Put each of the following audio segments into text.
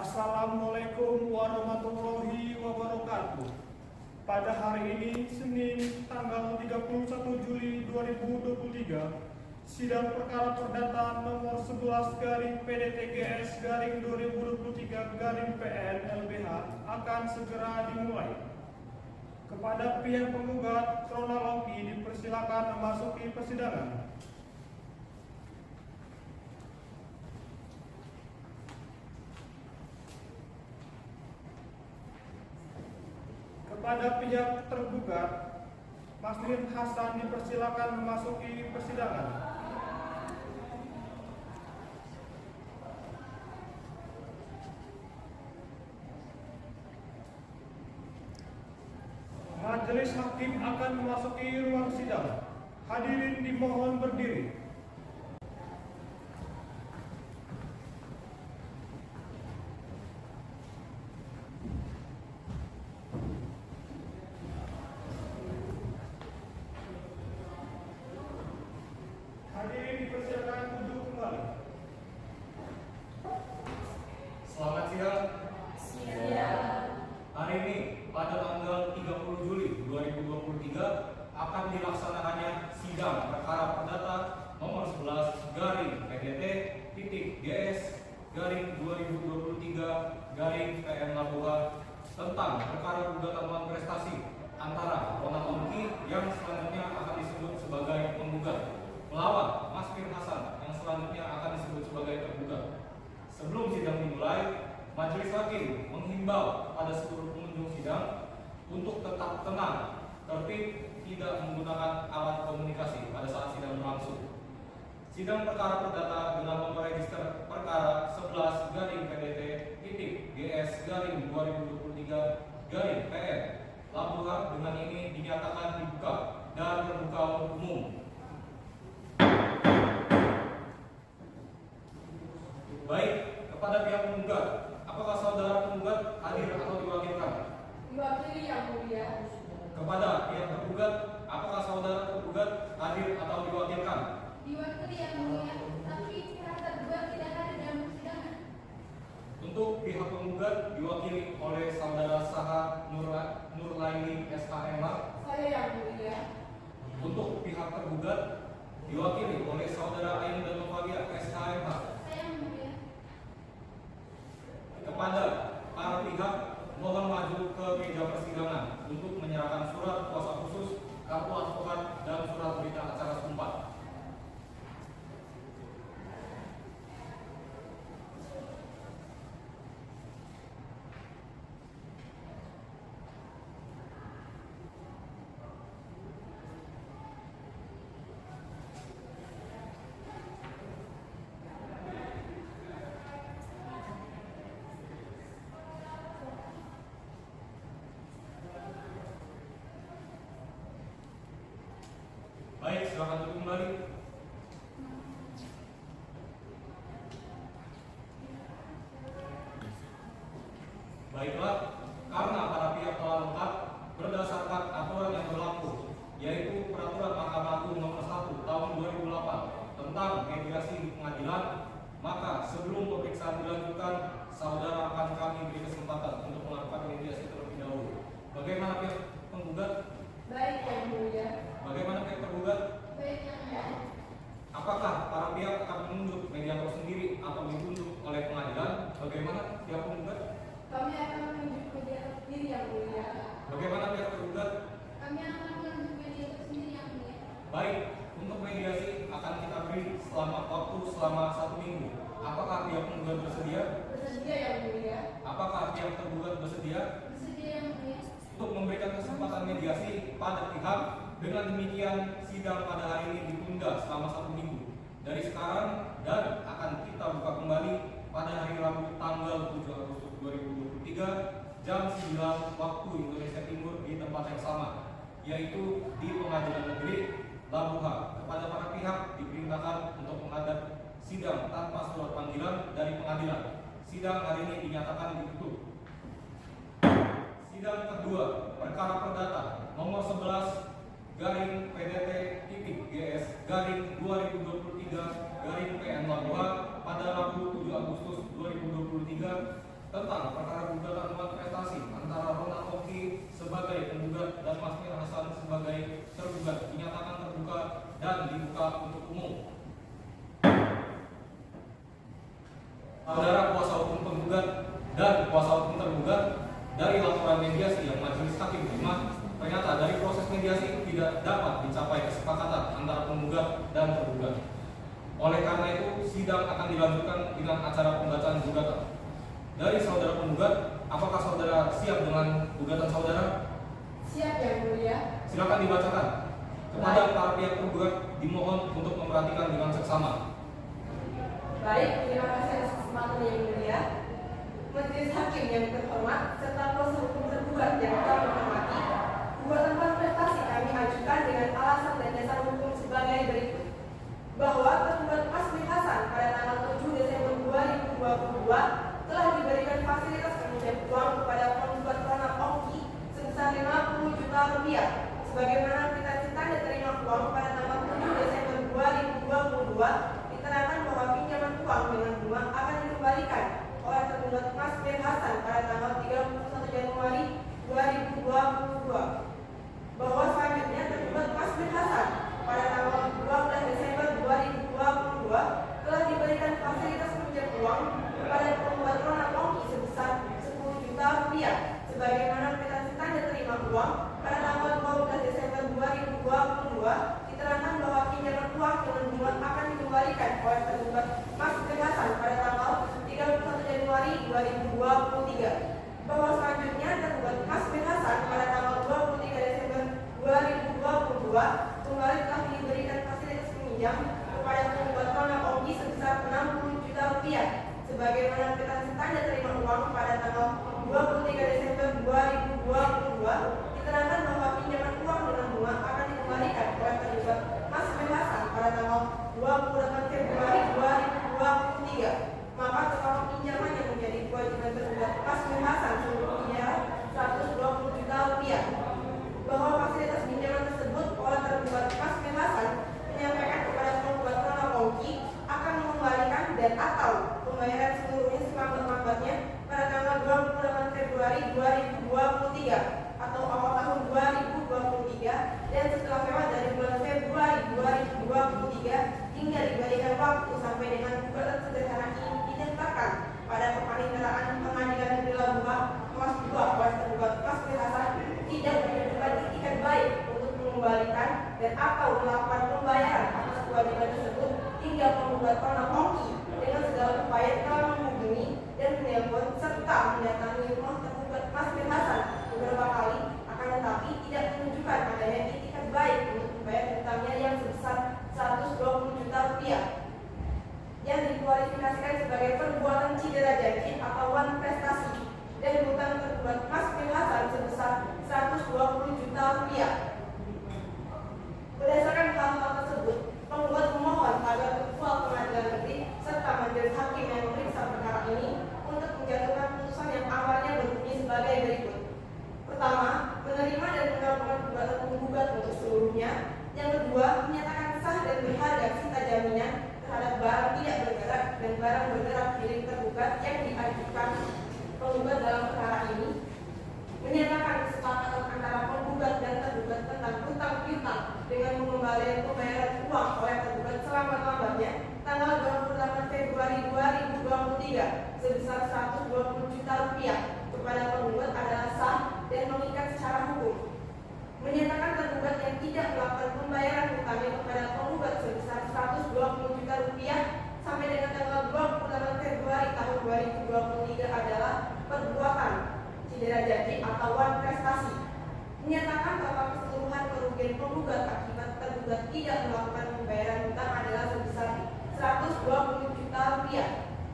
Assalamualaikum warahmatullahi wabarakatuh. Pada hari ini, Senin, tanggal 31 Juli 2023, sidang perkara perdata nomor 11/PDTGS/2023/PN LBH akan segera dimulai. Kepada pihak penggugat, kronologi dipersilakan memasuki persidangan. Kepada pihak tergugat, Masrin Hasan dipersilakan memasuki persidangan. Majelis hakim akan memasuki ruang sidang. Hadirin dimohon berdiri. Hadirin dipersilakan duduk kembali. Selamat siang. Hari ini pada tanggal 30 Juli 2023 akan dilaksanakannya sidang perkara perdata nomor 11/GS/2023/PN Labuha tentang perkara gugatan uang prestasi antara Ronald Ongki yang selanjutnya akan disebut sebagai penggugat melawan Masrin Hasan yang selanjutnya akan disebut sebagai tergugat. Sebelum sidang dimulai, majelis hakim menghimbau pada seluruh pengunjung sidang untuk tetap tenang, tertib, tidak menggunakan alat komunikasi pada saat sidang berlangsung. Sidang perkara perdata dengan nomor register perkara 11/GS/2023/PN Labuha dengan ini dinyatakan dibuka dan terbuka untuk umum. Baik, kepada pihak penggugat, apakah saudara penggugat hadir atau diwakilkan? Diwakili yang mulia. Kepada pihak tergugat, apakah saudara tergugat hadir atau diwakilkan? Diwakili yang mulia, tapi pihak tergugat tidak hadir dalam persidangan. Untuk pihak penggugat diwakili oleh saudara Saha Nurlaini SHMH. Saya yang mulia. Untuk pihak tergugat diwakili oleh saudara Ain dan Novia SHMH. Saya yang mulia. Kepada para pihak, mohon maju ke meja persidangan untuk menyerahkan surat kuasa khusus, kartu advokat, dan surat berita acara sumpah. Baik, silakan duduk kembali. Baiklah, karena para pihak telah lengkap berdasarkan aturan yang berlaku, yaitu Peraturan Mahkamah Agung Nomor 1 Tahun 2008 tentang mediasi di pengadilan, maka sebelum pemeriksaan dilanjutkan, saudara akan kami beri kesempatan untuk melakukan mediasi terlebih dahulu. Bagaimana pihak penggugat? Baik yang mulia. Bagaimana pihak tergugat? Baik yang mulia. Apakah para pihak akan menunjuk mediator sendiri atau ditunjuk oleh pengadilan? Bagaimana pihak penggugat? Kami akan menunjuk mediator sendiri yang mulia. Bagaimana pihak tergugat? Kami akan menunjuk mediator sendiri yang mulia. Baik, untuk mediasi akan kita beri waktu selama 1 minggu. Apakah pihak penggugat bersedia? Bersedia yang mulia. Apakah pihak tergugat bersedia? Bersedia yang mulia. Untuk memberikan kesempatan mediasi pada pihak, dengan demikian sidang pada hari ini ditunda selama 1 minggu dari sekarang dan akan kita buka kembali pada hari Rabu tanggal 7 Agustus 2023 jam 9 waktu Indonesia Timur di tempat yang sama, yaitu di Pengadilan Negeri Labuha. Kepada para pihak diperintahkan untuk menghadap sidang tanpa surat panggilan dari pengadilan. Sidang hari ini dinyatakan ditutup. Sidang kedua, perkara perdata nomor 11/PDT-GS/2023/PN Labuha pada Rabu 7 Agustus 2023 tentang saudara kuasa hukum penggugat dan kuasa hukum tergugat, dari laporan mediasi yang majelis hakim terima, ternyata dari proses mediasi tidak dapat dicapai kesepakatan antara penggugat dan tergugat. Oleh karena itu, sidang akan dilanjutkan dengan acara pembacaan gugatan. Dari saudara penggugat, apakah saudara siap dengan gugatan saudara? Siap yang mulia. Silakan dibacakan. Kepada para pihak tergugat dimohon untuk memperhatikan dengan seksama. Baik, terima kasih atas kesempatan yang mulia. Majelis Hakim yang terhormat serta kuasa hukum tergugat yang telah menghormati, gugatan kontestasi kami ajukan dengan alasan dan dasar hukum sebagai berikut: bahwa tergugat Masmi Hasan pada tanggal 7 Desember 2022 telah diberikan fasilitas penunjang uang kepada penggugat Ronald Ongki sebesar 50 juta rupiah, sebagaimana cita-cita diterima uang pada tanggal 7 Desember 2022 diterangkan bahwa pinjaman uang dengan bunga akan dikembalikan oleh tergugat Masmi Hasan pada tanggal 31 Januari 2022. Bahwa selanjutnya tergugat Masmi Hasan pada tanggal 12 Desember 2022 telah diberikan fasilitas pinjam uang kepada penggugat Ronald Ongki sebesar 10 juta rupiah, sebagaimana cita-cita diterima uang pada tanggal 12 Desember 2022 diterangkan bahwa pinjaman uang dengan bunga akan dikembalikan oleh tergugat Masmi Hasan pada tanggal 31 Januari 2023. Bahwa selanjutnya tergugat Masmi Hasan pada tanggal 23 Desember 2022 kembali telah diberikan fasilitas pinjam kepada penggugat Ronald Ongki sebesar 60 juta rupiah, sebagaimana cita-cita diterima uang pada tanggal 23 Desember 2022 diterangkan bahwa pinjaman uang dengan bunga akan dikembalikan oleh tergugat Masmi Hasan pada tanggal 28 Februari 2023. Maka total pinjaman yang menjadi kewajiban tergugat Masmi Hasan seluruhnya 120 juta rupiah. Bahwa fasilitas pinjaman tersebut oleh tergugat Masmi Hasan menyampaikan kepada penggugat Ronald Ongki akan mengembalikan dan atau pembayaran seluruhnya selambat-lambatnya pada tanggal 28 Februari 2023 atau awal tahun 2023 dan setelah lewat dari bulan Februari 2023 hingga diberikan waktu sampai dengan gugatan sederhana ini didaftarkan pada kepaniteraan Pengadilan Negeri Labuhan kelas 2 oleh tergugat Masmi Hasan tidak menunjukkan itikat baik untuk mengembalikan dan atau melakukan pembayaran atas kewajiban tersebut hingga penggugat Ronald Ongki dengan segala upaya telah menghubungi dan menelpon serta mendatangi rumah tergugat Masmi Hasan beberapa kali, akan tetapi tidak menunjukkan adanya itikat baik untuk membayar hutangnya yang sebesar 120 juta rupiah yang dikualifikasikan sebagai perbuatan cedera janji atau wan prestasi, dan hutang tergugat Masmi Hasan sebesar 120 juta rupiah. Berdasarkan hal-hal tersebut, penggugat memohon agar Ketua Pengadilan Negeri serta Majelis Hakim yang memeriksa perkara ini untuk menjatuhkan putusan yang awalnya berbunyi sebagai berikut: pertama, menerima dan mengabulkan gugatan penggugat untuk seluruhnya. Yang kedua, menyatakan sah dan berharga sita jaminan terhadap barang tidak bergerak dan barang bergerak milik tergugat yang diajukan penggugat dalam perkara ini. Menyatakan kesepakatan antara penggugat dan tergugat tentang hutang piutang dengan mengembalikan pembayaran uang oleh tergugat selambat-lambatnya tanggal 28 Februari 2023 sebesar 120 juta rupiah kepada penggugat adalah sah dan mengikat secara hukum. Menyatakan tergugat yang tidak melakukan pembayaran hutangnya kepada penggugat sebesar 120 juta rupiah sampai dengan tanggal 28 Februari tahun 2023 adalah perbuatan cedera janji atau wan prestasi. Menyatakan total keseluruhan kerugian penggugat akibat tergugat tidak melakukan pembayaran hutang adalah sebesar 120 juta rupiah.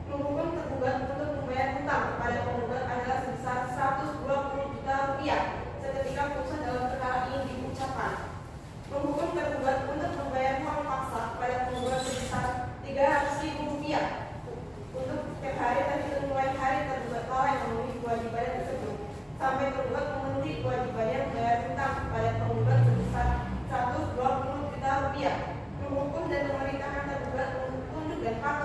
Menghukum tergugat untuk membayar hutang kepada penggugat adalah sebesar 120 juta rupiah seketika putusan dalam perkara ini diucapkan. Menghukum tergugat untuk membayar uang paksa kepada penggugat sebesar 300.000 rupiah untuk setiap hari terhitung mulai hari tergugat lalai memenuhi kewajibannya tersebut sampai tergugat memenuhi kewajibannya membayar hutang kepada penggugat sebesar 120 juta rupiah. Menghukum dan memerintahkan tergugat untuk tunduk dan patuh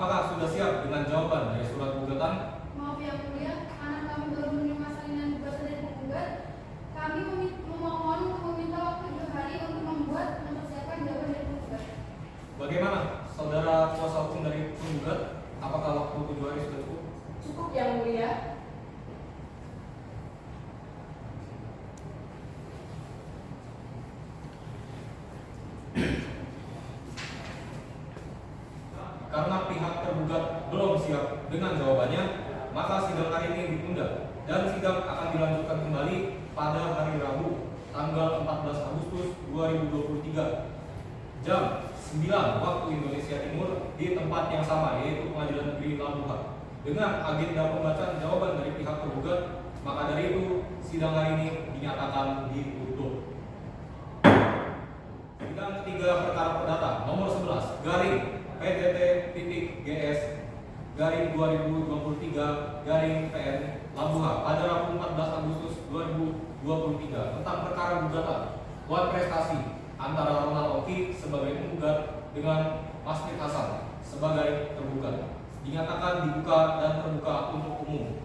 apakah sudah siap dengan jawaban dari surat gugatan? Maaf yang mulia, karena kami baru menerima salinan gugatan dari penggugat, kami memohon untuk meminta waktu 2 hari untuk mempersiapkan jawaban dari penggugat. Bagaimana saudara kuasa hukum dari penggugat? Apakah waktu 7 hari sudah cukup? Cukup yang mulia. Karena pihak tergugat belum siap dengan jawabannya, maka sidang hari ini ditunda dan sidang akan dilanjutkan kembali pada hari Rabu, tanggal 14 Agustus 2023, jam 9 waktu Indonesia Timur di tempat yang sama, yaitu Pengadilan Negeri Labuhan, dengan agenda pembacaan jawaban dari pihak tergugat. Maka dari itu, sidang hari ini dinyatakan ditutup. Sidang ketiga perkara perdata nomor 11 garing PDT.GS garing 2023 garing PN Labuhan pada Rabu 14 Agustus 2023 tentang perkara gugatan buat prestasi antara Ronald Oki sebagai penggugat dengan Masjid Hasan sebagai tergugat dinyatakan dibuka dan terbuka untuk umum.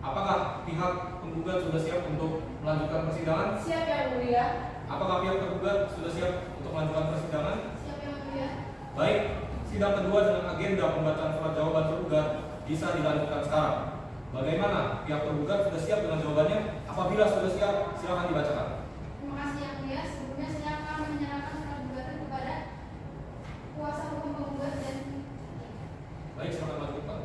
Apakah pihak penggugat sudah siap untuk melanjutkan persidangan? Siap yang mulia. Apakah pihak tergugat sudah siap untuk melanjutkan persidangan? Siap yang mulia. Baik, sidang kedua dengan agenda pembacaan surat jawaban tergugat bisa dilanjutkan sekarang. Bagaimana pihak tergugat sudah siap dengan jawabannya? Apabila sudah siap, silakan dibacakan. Terima kasih yang mulia. Sebelumnya saya akan menyerahkan surat gugatan kepada kuasa hukum penggugat dan Baik, silakan maju Pak.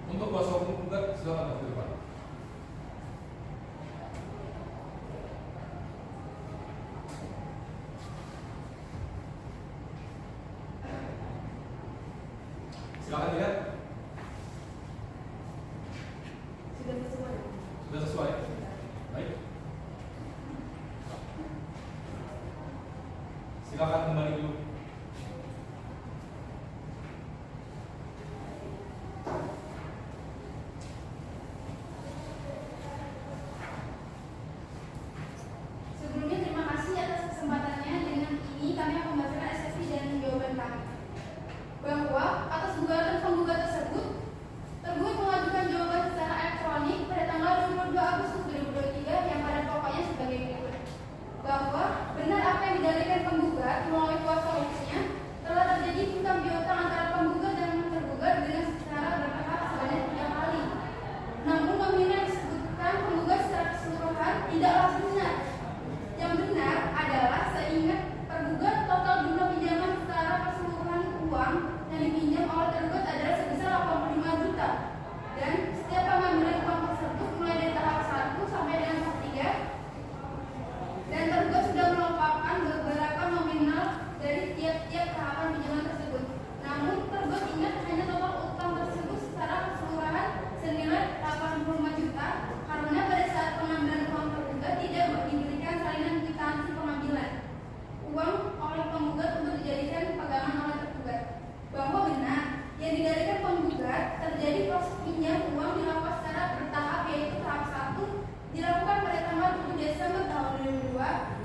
Untuk kuasa hukum penggugat, silakan maju Pak. Silakan dilihat. Sudah sesuai. Sudah sesuai. Baik. Silakan kembali dulu. sebelumnya terima kasih atas kesempatannya. Dengan ini kami akan membacakan eksepsi dan jawaban kami. Bahwa atas gugatan penggugat tersebut, tergugat mengajukan jawaban secara elektronik pada tanggal 22 Agustus 2023 yang pada pokoknya sebagai berikut. Bahwa benar apa yang didalilkan penggugat melalui kuasa hukumnya telah terjadi hutang piutang antara penggugat dan tergugat dengan secara bertahap sebanyak 3 kali. Namun nominal yang disebutkan penggugat secara keseluruhan tidaklah benar. Yang benar adalah seingat tergugat total jumlah pinjaman secara keseluruhan uang yang dipinjam oleh tergugat adalah sebesar 85 juta. Dan setiap pengambilan uang tersebut mulai dari tahap 1 sampai dengan tahap 3, dan tergugat sudah melupakan beberapa nominal dari tiap-tiap tahapan pinjaman tersebut. Namun tergugat ingat hanya total utang tersebut secara keseluruhan senilai 85 juta karena pada saat pengambilan uang tergugat tidak diberikan salinan kwitansi pengambilan uang oleh penggugat untuk dijadikan pegangan oleh tergugat. Bahwa benar yang didalilkan penggugat terjadi proses pinjam uang dilakukan secara bertahap, yaitu tahap 1 dilakukan pada tanggal 7 Desember tahun 2002.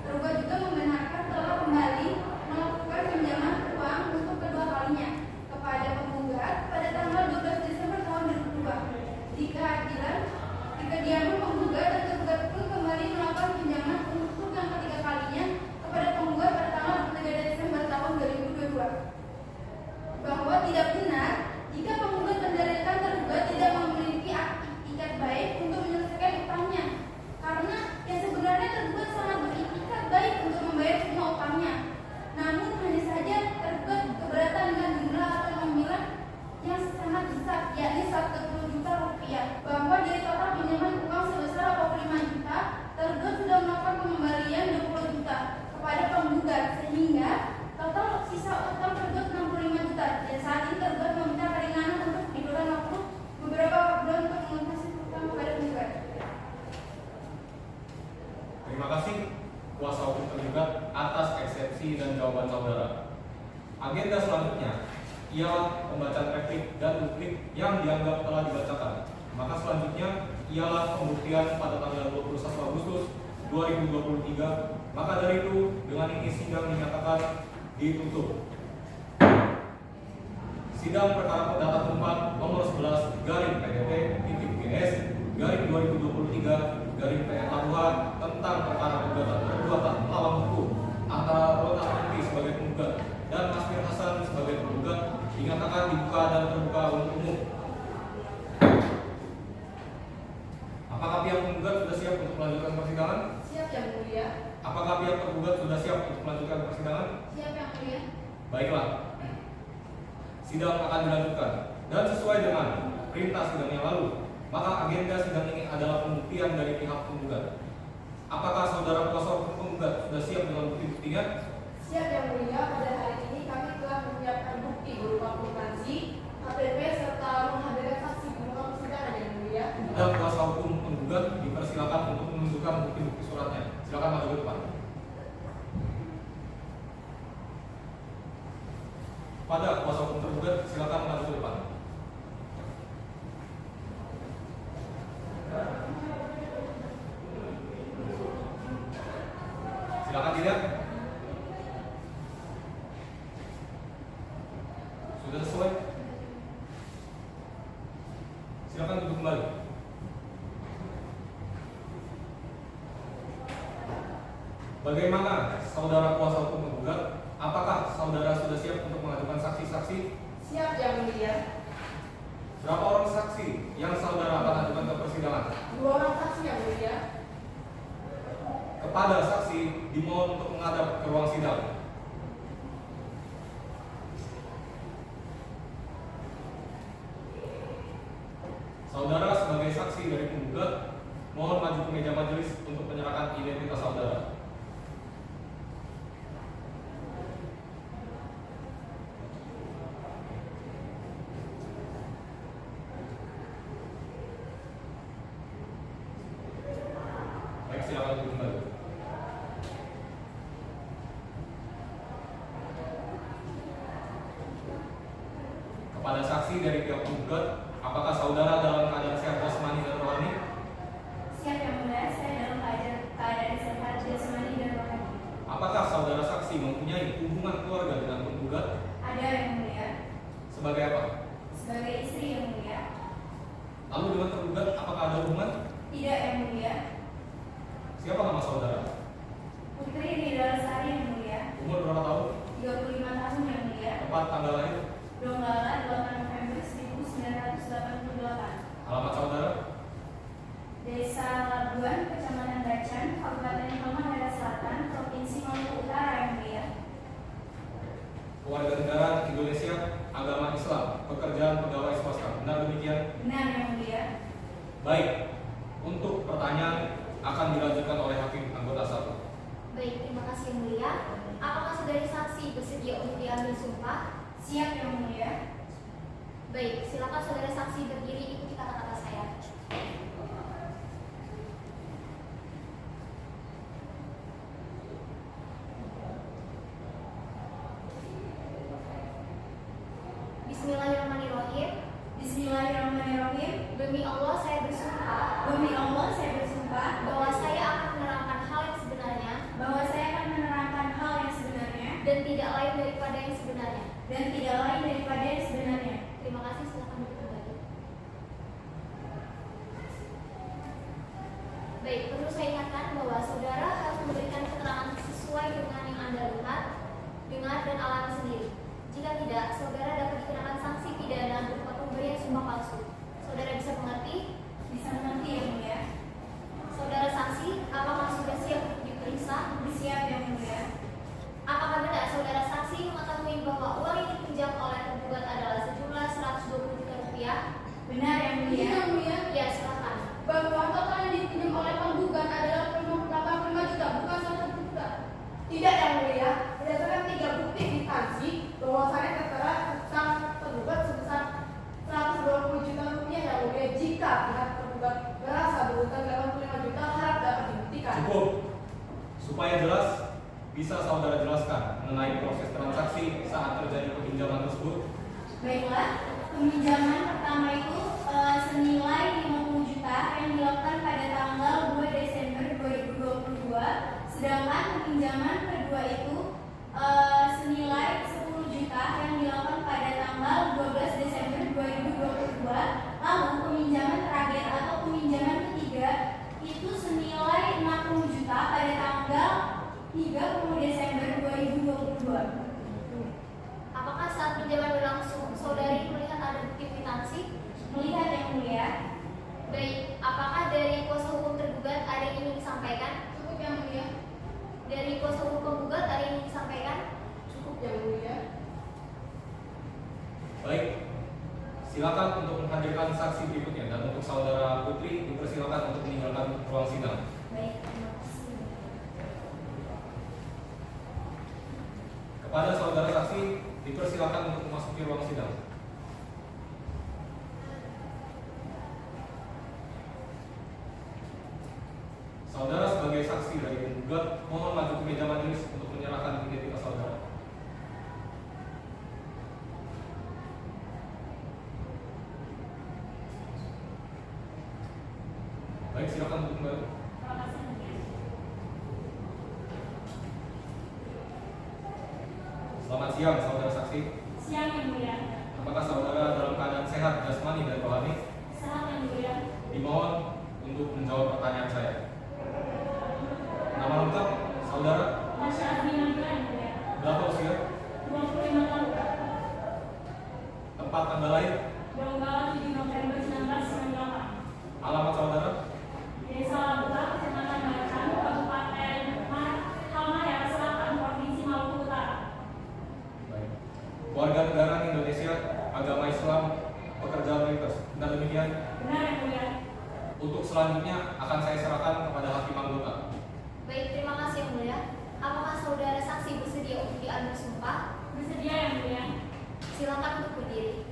Tergugat juga membenarkan telah kembali melakukan pinjaman uang untuk kedua kalinya kepada penggugat pada tanggal 12 Desember tahun 2002. Di kediaman penggugat dan tergugat pun kembali melakukan pinjaman untuk yang ketiga kalinya kepada penggugat pada tanggal 23 Desember tahun 2022. Bahwa tidak benar jika penggugat mendalilkan tergugat tidak memiliki itikat baik untuk menyelesaikan utangnya, karena yang sebenarnya tergugat sangat beritikat baik untuk membayar semua utangnya. Namun hanya saja tergugat keberatan dengan jumlah atau nominal yang sangat besar, yakni 110 juta rupiah. Bahwa dari total pinjaman uang sebesar 85 juta, tergugat sudah melakukan pengembalian 20 juta kepada penggugat, sehingga total sisa utang tergugat 65 juta. Dan saat ini tergugat meminta keringanan untuk diberikan waktu beberapa bulan untuk melunasi utang kepada penggugat. Terima kasih kuasa hukum tergugat atas eksepsi dan jawaban saudara. Agenda selanjutnya ialah pembacaan replik dan duplik yang dianggap telah dibacakan. Maka selanjutnya ialah pembuktian pada tanggal 21 Agustus 2023 Maka dari itu, dengan ini sidang dinyatakan ditutup. Sidang perkara perdata keempat nomor 11 garing PDT-GS garing 2023 garing PN Labuhan tentang perkara perbuatan melawan hukum antara Ronald Henry sebagai penggugat dan Masmir Hasan sebagai penggugat dinyatakan dibuka dan terbuka untuk umum. Apakah pihak penggugat sudah siap untuk melanjutkan persidangan? Siap Yang Mulia. Apakah pihak tergugat sudah siap untuk melanjutkan persidangan? Siap Yang Mulia. Baiklah. Sidang akan dilanjutkan dan sesuai dengan perintah sidang yang lalu, maka agenda sidang ini adalah pembuktian dari pihak penggugat. Apakah saudara kuasa hukum penggugat sudah siap dengan bukti-buktinya? Siap Yang Mulia. Pada hari ini kami telah menyiapkan bukti berupa akuntansi, KTP serta menghadirkan saksi di muka persidangan Yang Mulia. Dan kuasa hukum penggugat dipersilakan untuk menunjukkan bukti-bukti suratnya. Silakan maju ke depan. Pada kuasa hukum tergugat, silakan maju ke depan. Silakan tidak. Sudah sesuai? Silakan duduk kembali. Bagaimana saudara kuasa hukum penggugat? Apakah saudara sudah siap untuk mengajukan saksi-saksi? Siap Yang Mulia. Berapa orang saksi yang saudara akan ajukan ke persidangan? 2 orang saksi Yang Mulia. Kepada saksi dimohon untuk menghadap ke ruang sidang. Saudara sebagai saksi dari penggugat, mohon maju ke meja majelis untuk menyerahkan identitas saudara. Baik, silakan duduk kembali. Kepada saksi dari pihak penggugat, apakah saudara dalam keadaan sehat jasmani dan rohani? Siap Yang Mulia. Saya dalam keadaan sehat jasmani dan rohani. Apakah saudara saksi mempunyai hubungan keluarga dengan penggugat? Ada Yang Mulia. Sebagai apa? Sebagai istri Yang Mulia. Lalu dengan tergugat, apakah ada hubungan? Tidak Yang Mulia. Siapa nama saudara? Putri Nidarsari Yang Mulia. Umur berapa tahun? 35 tahun Yang Mulia. Tepat tanggal lahir? Donggala 8 November 1988. Alamat saudara? Desa Labuan, Kecamatan Bacan, Kabupaten Halmahera Selatan, Provinsi Maluku Utara Yang Mulia. Keluarga negara Indonesia, agama Islam, pekerjaan pegawai swasta. Benar demikian? Benar Yang Mulia. Baik. Untuk pertanyaan akan dilanjutkan oleh hakim anggota 1. Baik, terima kasih Yang Mulia. Apakah saudari saksi bersedia untuk diambil sumpah? Siap Yang Mulia. Baik, silakan saudara saksi berdiri ikuti kata-kata saya. Bismillahirrahmanirrahim. Bismillahirrahmanirrahim. Demi Allah saya bersumpah Demi Allah saya bersumpah bahwa saya akan menerangkan hal yang sebenarnya bahwa saya akan menerangkan hal yang sebenarnya dan tidak lain daripada yang sebenarnya. dan tidak lain daripada yang sebenarnya. Terima kasih, silakan duduk kembali. Baik, perlu saya ingatkan bahwa saudara harus memberikan keterangan sesuai dengan yang Anda lihat, dengar, dan alami sendiri. Jika tidak, saudara dapat dikenakan sanksi pidana berupa pemberian sumpah palsu. Saudara bisa mengerti? Bisa mengerti Yang Mulia. Saudara saksi, apakah sudah siap untuk diperiksa? Siap Yang Mulia. Apakah benar saudara saksi mengetahui bahwa uang yang dipinjam oleh tergugat adalah sejumlah 120 juta rupiah? Benar Yang Mulia. Yang Mulia. Ya, silakan. Bahwa total yang dipinjam oleh penggugat adalah 85 juta, bukan 1 juta. Tidak Yang Mulia. Berdasarkan 3 bukti instansi, bahwasannya tertera sang tergugat sebesar 120 juta rupiah Yang Mulia. Jika pihak tergugat merasa berutang 85 juta, harap dapat dibuktikan. Cukup. Supaya jelas, bisa saudara jelaskan mengenai proses transaksi saat terjadi peminjaman tersebut? Baiklah, peminjaman pertama itu senilai 50 juta yang dilakukan pada tanggal 2 Desember 2022 Sedangkan peminjaman kedua itu senilai 10 juta yang dilakukan pada tanggal 12 Desember 2022. Lalu peminjaman terakhir atau peminjaman ketiga itu senilai 60 juta pada tanggal 30 Desember 2022. Apakah saat pinjaman berlangsung saudari melihat ada bukti kwitansi? Melihat yang mulia. Baik, apakah dari kuasa hukum tergugat ada yang ingin disampaikan? Cukup yang mulia. Dari kuasa hukum penggugat ada yang ingin disampaikan? Cukup yang mulia. Baik, silakan untuk menghadirkan saksi berikutnya dan untuk saudara Putri dipersilakan untuk meninggalkan ruang sidang. Baik, terima kasih. Kepada saudara saksi dipersilakan untuk memasuki ruang sidang. Saudara sebagai saksi dari penggugat mohon maju ke meja majelis untuk menyerahkan identitas saudara. Baik, silakan untuk kembali. Terima kasih. Selamat siang saudara saksi. Siang yang mulia. Apakah saudara dalam keadaan sehat jasmani dan rohani? Sehat yang mulia. Dimohon untuk menjawab pertanyaan saya. Nama lengkap saudara? Masya Azmi yang mulia. Berapa usia? 25 tahun. Tempat tanggal lahir? Donggala 7 November 1998. Alamat saudara? Desa Labuta, Kecamatan Bacan, Kabupaten Halmahera Selatan, Provinsi Maluku Utara. Baik. Warga negara Indonesia, agama Islam, pekerjaan lintas. Benar demikian? Benar yang mulia. Untuk selanjutnya akan saya serahkan kepada hakim anggota. Baik, terima kasih yang mulia. Apakah saudara saksi bersedia untuk diambil sumpah? Bersedia yang mulia. Silakan untuk berdiri.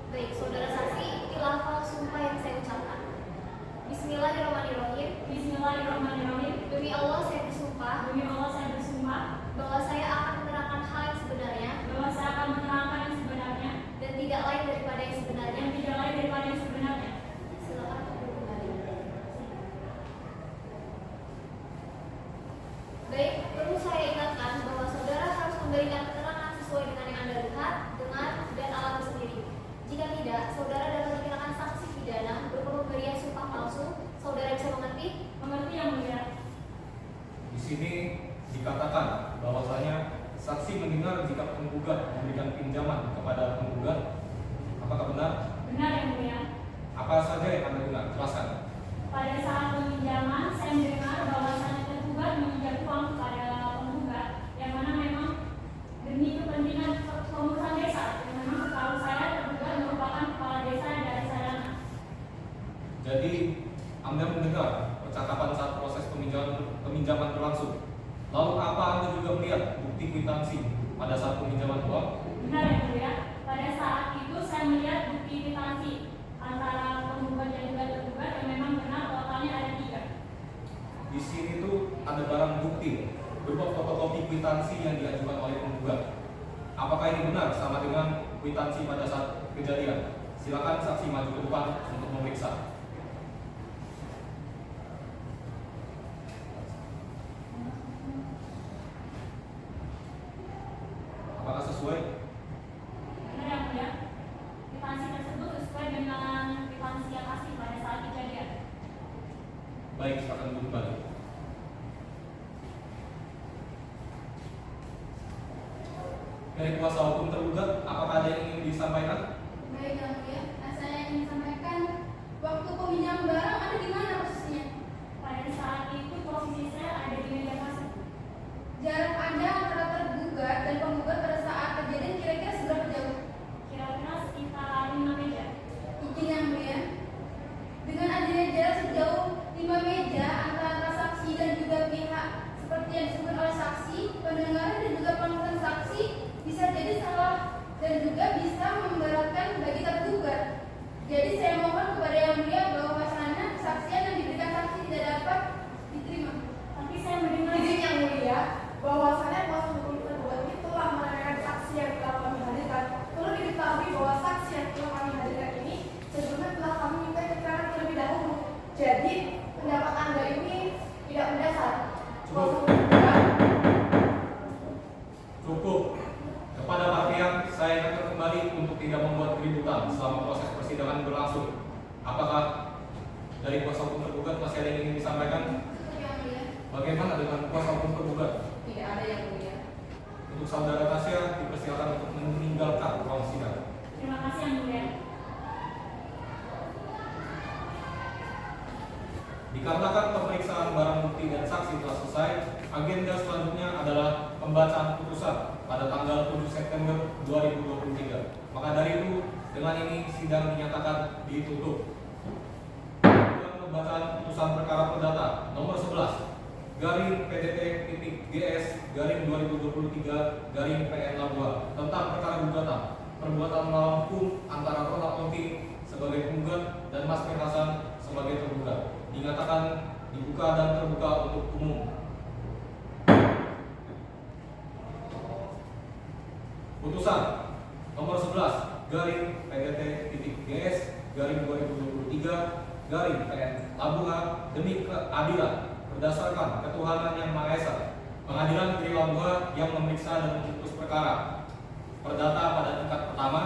Baik, saudara saksi, ikuti lafal sumpah yang saya ucapkan. Bismillahirrahmanirrahim. Bismillahirrahmanirrahim. Demi Allah saya bersumpah Demi Allah saya bersumpah bahwa saya akan menerangkan hal yang sebenarnya bahwa saya akan menerangkan yang sebenarnya dan tidak lain daripada yang sebenarnya. dan tidak lain daripada yang sebenarnya. Silakan untuk kembali. Baik, perlu saya ingatkan bahwa saudara harus memberikan keterangan sesuai dengan yang Anda lihat, dengar, dan alami sendiri. Jika tidak, saudara dapat dikenakan sanksi pidana berupa pemberian sumpah palsu. Saudara bisa mengerti? Mengerti yang mulia. Di sini dikatakan bahwasanya saksi mendengar jika penggugat memberikan pinjaman kepada penggugat. Apakah benar? Benar yang mulia. Apa saja yang Anda dengar? Jelaskan. Pada saat peminjaman saya mendengar bahwasannya tergugat meminjam uang kepada penggugat yang mana memang demi kepentingan pengurusan desa. Yang memang setahu saya tergugat merupakan kepala desa dari Sadana. Jadi Anda mendengar percakapan saat proses peminjaman berlangsung. Lalu apa Anda juga melihat bukti kwitansi pada saat peminjaman uang? Benar yang mulia. Pada saat itu saya melihat bukti kwitansi antara penggugat dan juga tergugat yang memang benar totalnya ada 3. Di sini tuh ada barang bukti berupa fotokopi kwitansi yang diajukan oleh penggugat. Apakah ini benar sama dengan kwitansi pada saat kejadian? Silakan saksi maju ke depan untuk memeriksa. Apakah sesuai? Benar yang mulia. Kwitansi tersebut sesuai dengan kwitansi yang asli pada saat kejadian. Baik, silakan duduk kembali. Dari kuasa hukum tergugat, apakah ada yang ingin disampaikan? Baik yang mulia. Saya ingin sampaikan waktu peminjam barang ada di mana posisinya? Pada saat itu posisi saya ada di meja kasir. Jarak Anda antara tergugat dan penggugat pada saat kejadian kira-kira seberapa jauh? Kira-kira sekitar 5 meja. Izin yang mulia. Dengan adanya jarak sejauh 5 meja antara saksi dan juga pihak seperti yang disebut oleh saksi, pendengaran dan juga penonton saksi bisa jadi salah dan juga bisa memberatkan bagi tergugat. Jadi saya mohon kepada yang mulia bahwasannya kesaksian yang diberikan saksi tidak dapat diterima. Tapi saya mendengar Izin yang mulia, bahwasannya kuasa hukum tergugat ini telah menanyakan saksi yang telah kami hadirkan. Perlu diketahui bahwa saksi yang telah kami hadirkan ini sebelum Dari kuasa hukum tergugat masih ada yang ingin disampaikan? Yang mulia. Bagaimana dengan kuasa hukum tergugat? Tidak ada yang mulia. Untuk saudara Tasya dipersilakan untuk meninggalkan ruang sidang. Terima kasih Yang Mulia. Dikarenakan pemeriksaan barang bukti dan saksi telah selesai, agenda selanjutnya adalah pembacaan putusan pada tanggal 7 September 2023. Maka dari itu, dengan ini sidang dinyatakan ditutup. Dengan pembacaan putusan perkara perdata nomor 11 garing PDT.GS garing 2023 garing PN Labuha tentang perkara gugatan perbuatan melawan hukum antara Ronald Onti sebagai penggugat dan Mas Mir Hasan sebagai tergugat dinyatakan dibuka dan terbuka untuk umum. Putusan nomor 11 garing PDT.GS garing 2023 garing PN Labuha demi keadilan berdasarkan ketuhanan yang Maha Esa. Pengadilan Negeri Labuha yang memeriksa dan memutus perkara perdata pada tingkat pertama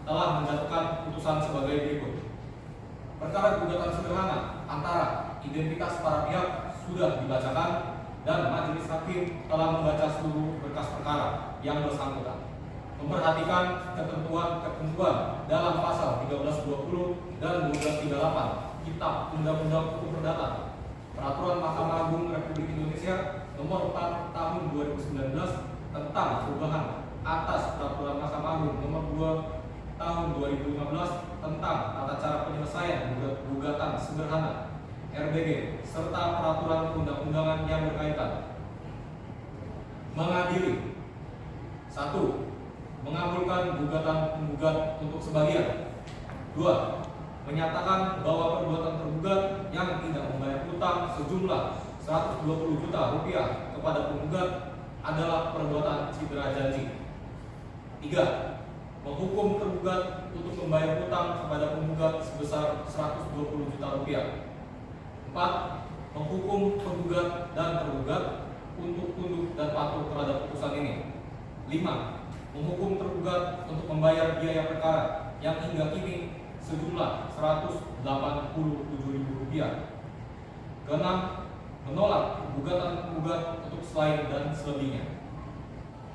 telah menjatuhkan putusan sebagai berikut. Perkara gugatan sederhana antara identitas para pihak sudah dibacakan dan majelis hakim telah membaca seluruh berkas perkara yang bersangkutan. Memperhatikan ketentuan dalam pasal 1320 dan 1238 Kitab Undang-Undang Hukum Perdata, Peraturan Mahkamah Agung Republik Indonesia Nomor 4 Tahun 2019 tentang perubahan atas Peraturan Mahkamah Agung Nomor 2 Tahun 2015 tentang tata cara penyelesaian gugatan sederhana (RBG) serta peraturan undang-undangan yang berkaitan. Mengadili 1. Mengabulkan gugatan penggugat untuk sebagian. 2. Menyatakan bahwa perbuatan tergugat yang tidak membayar hutang sejumlah 120 juta rupiah kepada penggugat adalah perbuatan cedera janji. 3. Menghukum tergugat untuk membayar hutang kepada penggugat sebesar 120 juta rupiah. 4. Menghukum penggugat dan tergugat untuk tunduk dan patuh terhadap putusan ini. 5. Menghukum tergugat untuk membayar biaya perkara yang hingga kini sejumlah Rp187.000. 6. Menolak gugatan penggugat untuk selain dan selebihnya.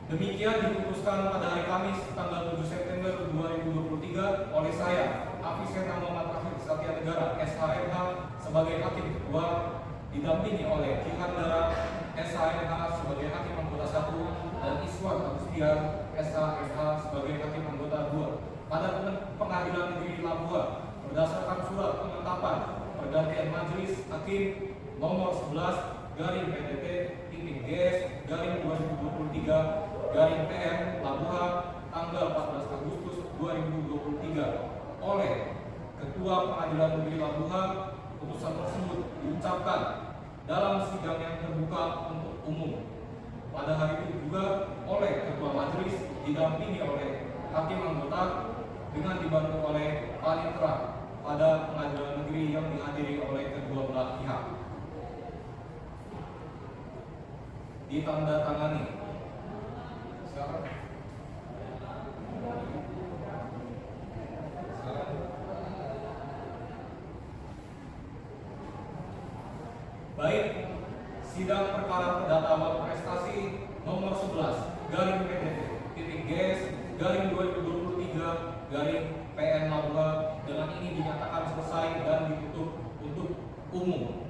Demikian diputuskan pada hari Kamis tanggal 7 September 2023 oleh saya, Hafiz Sena Muhammad Rafiq Satya Negara, SHMH sebagai Hakim Ketua, didampingi oleh Kihandara SHMH sebagai Hakim Anggota 1 dan Iswan Agustian SHMH sebagai Hakim Anggota 2 pada Pengadilan Negeri Labuha berdasarkan surat penetapan pergantian majelis hakim nomor 11 garing PDT.GS garing 2023 garing PM Labuha tanggal 14 Agustus 2023 oleh Ketua Pengadilan Negeri Labuha. Putusan tersebut diucapkan dalam sidang yang terbuka untuk umum. Pada hari itu juga oleh Ketua Majelis didampingi oleh Hakim Anggota dengan dibantu oleh panitera pada Pengadilan Negeri yang dihadiri oleh kedua belah pihak. Ditandatangani. Silakan. Baik, sidang perkara perdata bab prestasi nomor 11 garing PDT.GS garing 2023 garing PN Labuha dengan ini dinyatakan selesai dan ditutup untuk umum.